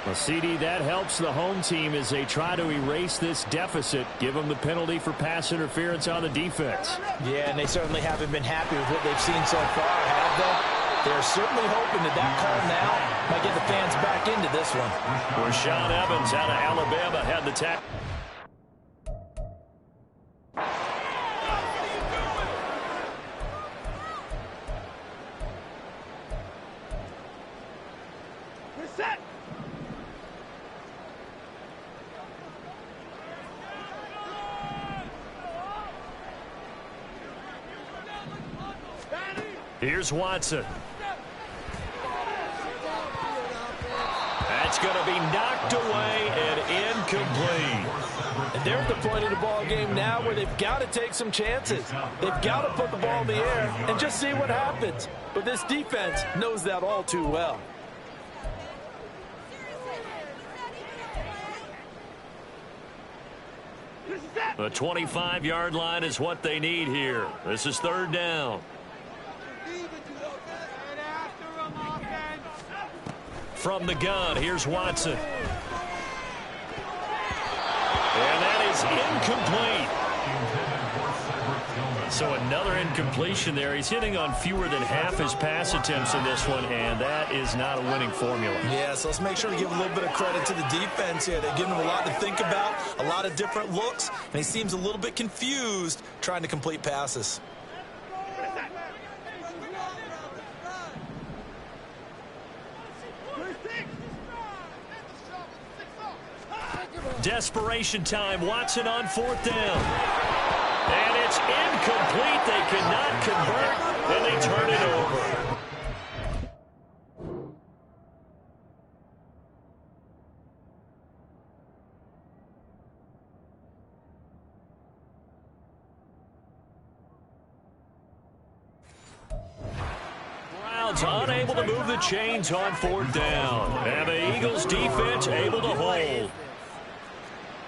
Well, CD, that helps the home team as they try to erase this deficit. Give them the penalty for pass interference on the defense. Yeah, and they certainly haven't been happy with what they've seen so far, have they? They're certainly hoping that call now might get the fans back into this one. Rashaan Evans out of Alabama had the tackle. Here's Watson. That's going to be knocked away and incomplete. And they're at the point of the ball game now where they've got to take some chances. They've got to put the ball in the air and just see what happens. But this defense knows that all too well. The 25-yard line is what they need here. This is 3rd down. From the gun, here's Watson. And that is incomplete. So another incompletion there. He's hitting on fewer than half his pass attempts in this one, and that is not a winning formula. Yeah, so let's make sure to give a little bit of credit to the defense here. They're giving him a lot to think about, a lot of different looks, and he seems a little bit confused trying to complete passes. Desperation time. Watson on 4th down. And it's incomplete. They cannot convert, and they turn it over. Browns unable to move the chains on 4th down. And the Eagles defense able to hold.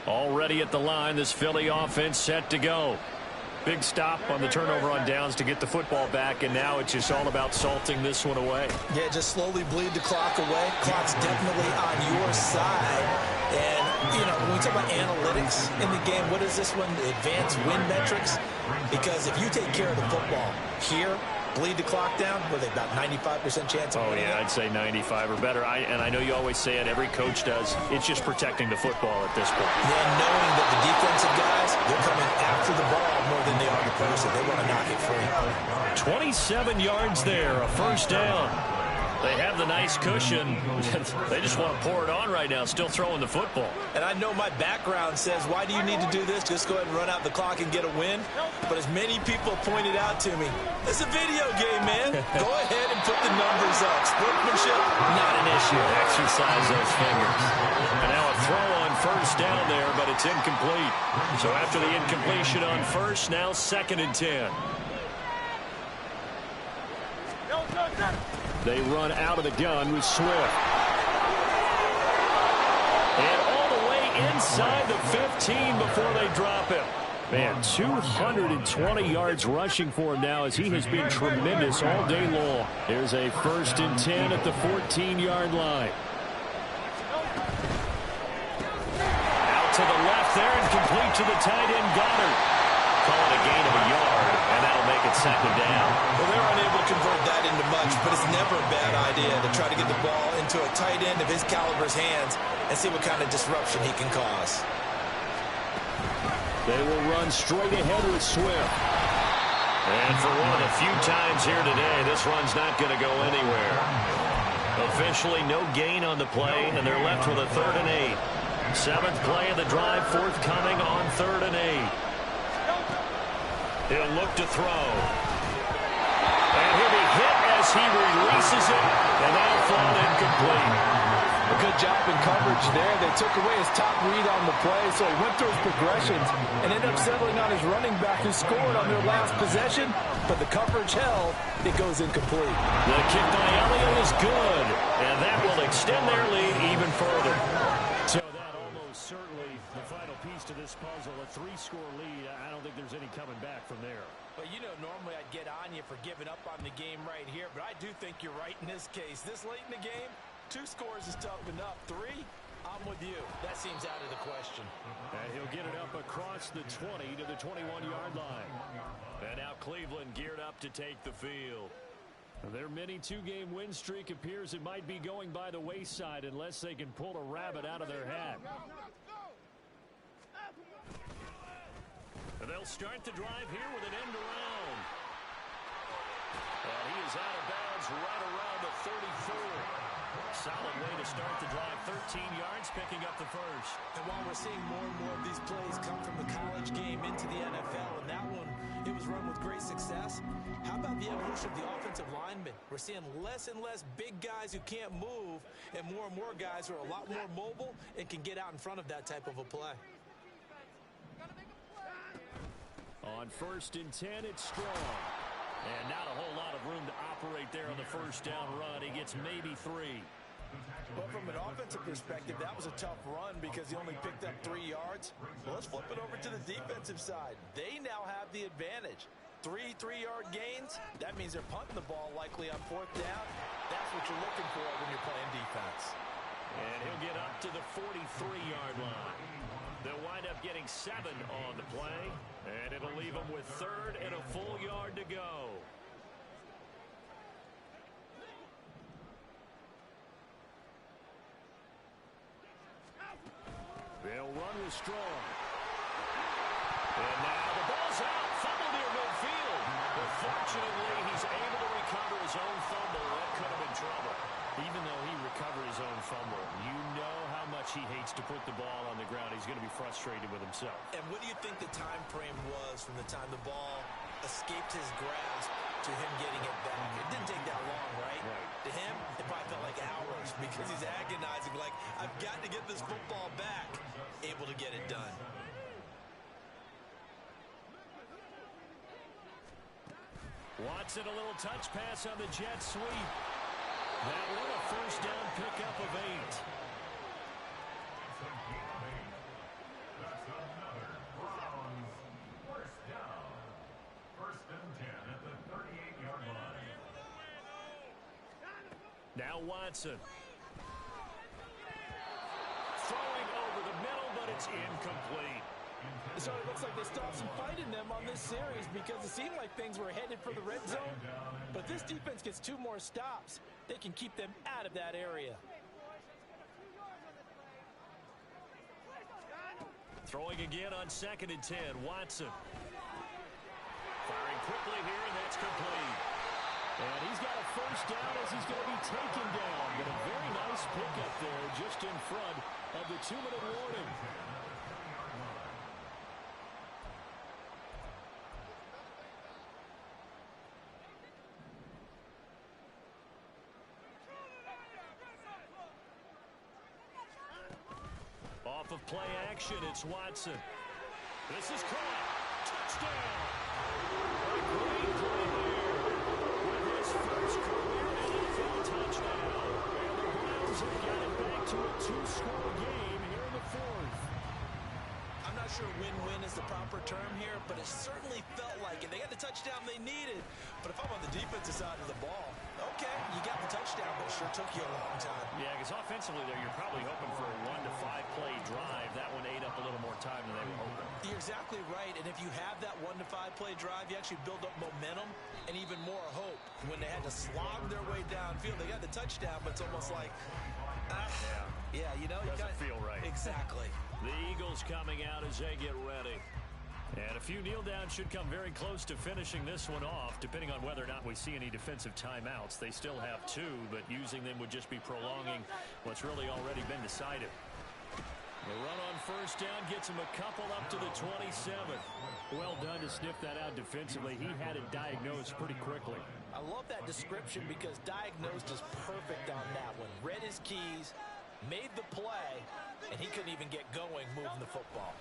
Already at the line, this Philly offense set to go. Big stop on the turnover on downs to get the football back, and now it's just all about salting this one away. Yeah, just slowly bleed the clock away. Clock's definitely on your side. And, you know, when we talk about analytics in the game, what is this one? Advanced win metrics? Because if you take care of the football here, bleed the clock down, with about 95% chance of winning. Oh, yeah, I'd say 95 or better. And I know you always say it, every coach does. It's just protecting the football at this point. Then knowing that the defensive guys, they're coming after the ball more than they are the person. They want to knock it free. 27 yards there, a first down. They have the nice cushion. They just want to pour it on right now, still throwing the football. And I know my background says, why do you need to do this? Just go ahead and run out the clock and get a win. But as many people pointed out to me, it's a video game, man. Go ahead and put the numbers up. Sportsmanship, not an issue. Exercise those fingers. And now a throw on first down there, but it's incomplete. So after the incompletion on first, now 2nd and 10. They run out of the gun with Swift. And all the way inside the 15 before they drop him. Man, 220 yards rushing for him now as he has been tremendous all day long. There's a 1st and 10 at the 14-yard line. Out to the left there and complete to the tight end Goddard. Call it a gain of a yard, and that'll make it 2nd down. Well, they're unable to convert that into much, but it's never a bad idea to try to get the ball into a tight end of his caliber's hands and see what kind of disruption he can cause. They will run straight ahead with Swift. And for one of the few times here today, this run's not going to go anywhere. Officially no gain on the play, and they're left with a 3rd and 8. 7th play of the drive forthcoming on 3rd and 8. He'll look to throw. And he'll be hit as he releases it, and that'll fall incomplete. A good job in coverage there. They took away his top read on the play, so he went through his progressions and ended up settling on his running back who scored on their last possession, but the coverage held. It goes incomplete. The kick by Elliott is good, and that will extend their lead even further. So that almost certainly the final piece to this puzzle, a 3-score lead. I don't think there's any coming back from there. But, you know, normally I'd get on you for giving up on the game right here, but I do think you're right in this case. This late in the game, 2 scores is tough enough. 3, I'm with you. That seems out of the question. And he'll get it up across the 20 to the 21-yard line. And now Cleveland geared up to take the field. Their mini 2-game win streak appears it might be going by the wayside unless they can pull a rabbit out of their hat. And they'll start the drive here with an end around. And he is out of bounds right around the 34. Solid way to start the drive. 13 yards, picking up the 1st. And while we're seeing more and more of these plays come from the college game into the NFL, and that one, it was run with great success, how about the evolution of the offensive linemen? We're seeing less and less big guys who can't move, and more guys who are a lot more mobile and can get out in front of that type of a play. On 1st and 10, it's Strong. And not a whole lot of room to operate there on the 1st down run. He gets maybe 3. But from an offensive perspective, that was a tough run because he only picked up 3 yards. Well, let's flip it over to the defensive side. They now have the advantage. 3 3-yard gains, that means they're punting the ball likely on 4th down. That's what you're looking for when you're playing defense. And he'll get up to the 43-yard line. They'll wind up getting 7 on the play, and it'll leave them with 3rd and a full yard to go. They'll run with Strong. And now the ball's out. Fumble near midfield. But fortunately, he's able to recover his own fumble. That could have been trouble. Even though he recovered his own fumble, you know how much he hates to put the ball on the ground. He's going to be frustrated with himself. And what do you think the time frame was from the time the ball escaped his grasp to him getting it back? It didn't take that long, right? To him, it probably felt like hours because he's agonizing, like, I've got to get this football back. Able to get it done. Watson, a little touch pass on the jet sweep. That one a 1st down pickup of 8. That's another Browns 1st down. 1st and 10 at the 38-yard line. Now Watson. Throwing over the middle, but it's incomplete. So it looks like they stopped some fight in them on this series because it seemed like things were headed for the red zone. But this defense gets 2 more stops. They can keep them out of that area. Throwing again on 2nd and 10. Watson. Firing quickly here, and that's complete. And he's got a 1st down as he's going to be taken down. But a very nice pickup there just in front of the 2-minute warning. Off of play action, it's Watson. This is caught. Touchdown. A great play there with his 1st career NFL touchdown. And the Browns have got it back to a 2-score game here in the 4th. sure win-win is the proper term here, but it certainly felt like it. They got the touchdown they needed. But if I'm on the defensive side of the ball, okay, you got the touchdown, but it sure took you a long time. Yeah, because offensively there, you're probably hoping for a 1 to 5 play drive. That one ate up a little more time than they were hoping. You're exactly right, and if you have that 1 to 5 play drive, you actually build up momentum and even more hope. When they had to slog their way downfield, they got the touchdown, but it's almost like, yeah, you know, doesn't feel right. Exactly. The Eagles coming out as they get ready. And a few kneel downs should come very close to finishing this one off, depending on whether or not we see any defensive timeouts. They still have 2, but using them would just be prolonging what's really already been decided. The run on first down gets him a couple up to the 27. Well done to sniff that out defensively. He had it diagnosed pretty quickly. I love that description because diagnosed is perfect on that one. Read his keys, made the play, and he couldn't even get going moving the football.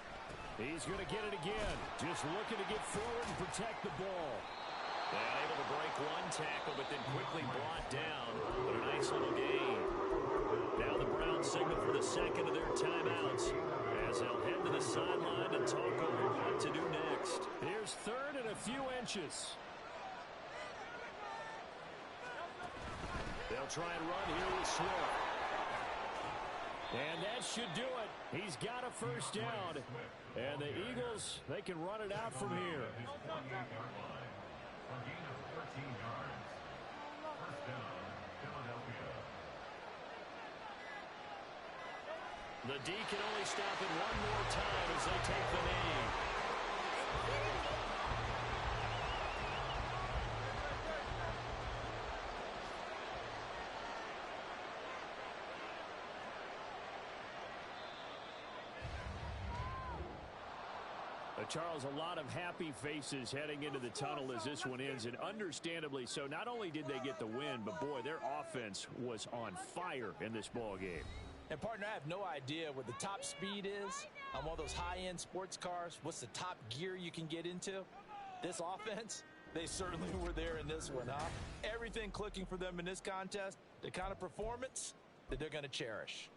He's going to get it again. Just looking to get forward and protect the ball. And able to break one tackle, but then quickly brought down. But a nice little gain. Now the Browns signal for the second of their timeouts as they'll head to the sideline and talk over what to do next. Here's third and a few inches. They'll try and run here with Swift. And that should do it. He's got a first down. And the Eagles, they can run it out from here. A gain of 13 yards. First down, Philadelphia. The D can only stop it one more time as they take the knee. Charles, a lot of happy faces heading into the tunnel as this one ends, and understandably so. Not only did they get the win, but boy, their offense was on fire in this ball game. And, partner, I have no idea what the top speed is on one of those high-end sports cars. What's the top gear you can get into? This offense, they certainly were there in this one, huh? Everything clicking for them in this contest, the kind of performance that they're going to cherish.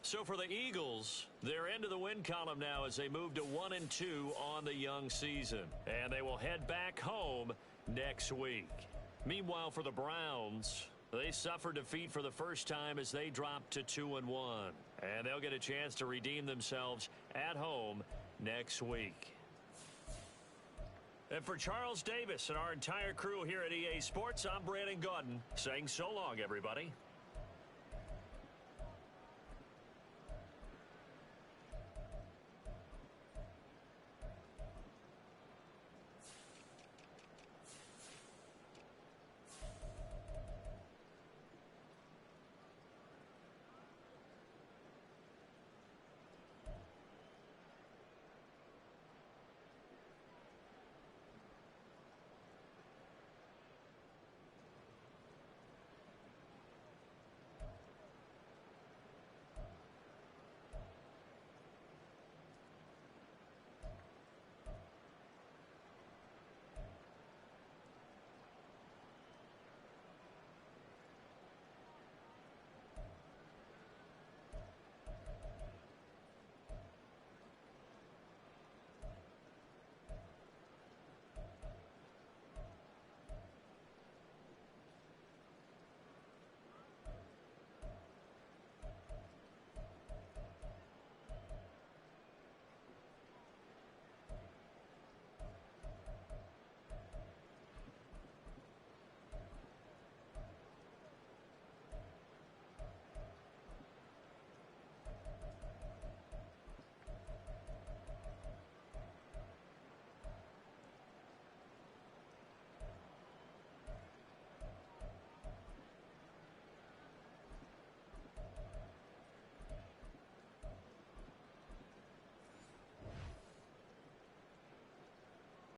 So for the Eagles, they're into the win column now as they move to 1-2 on the young season. And they will head back home next week. Meanwhile, for the Browns, they suffered defeat for the first time as they dropped to 2-1. And they'll get a chance to redeem themselves at home next week. And for Charles Davis and our entire crew here at EA Sports, I'm Brandon Gaudin saying so long, everybody.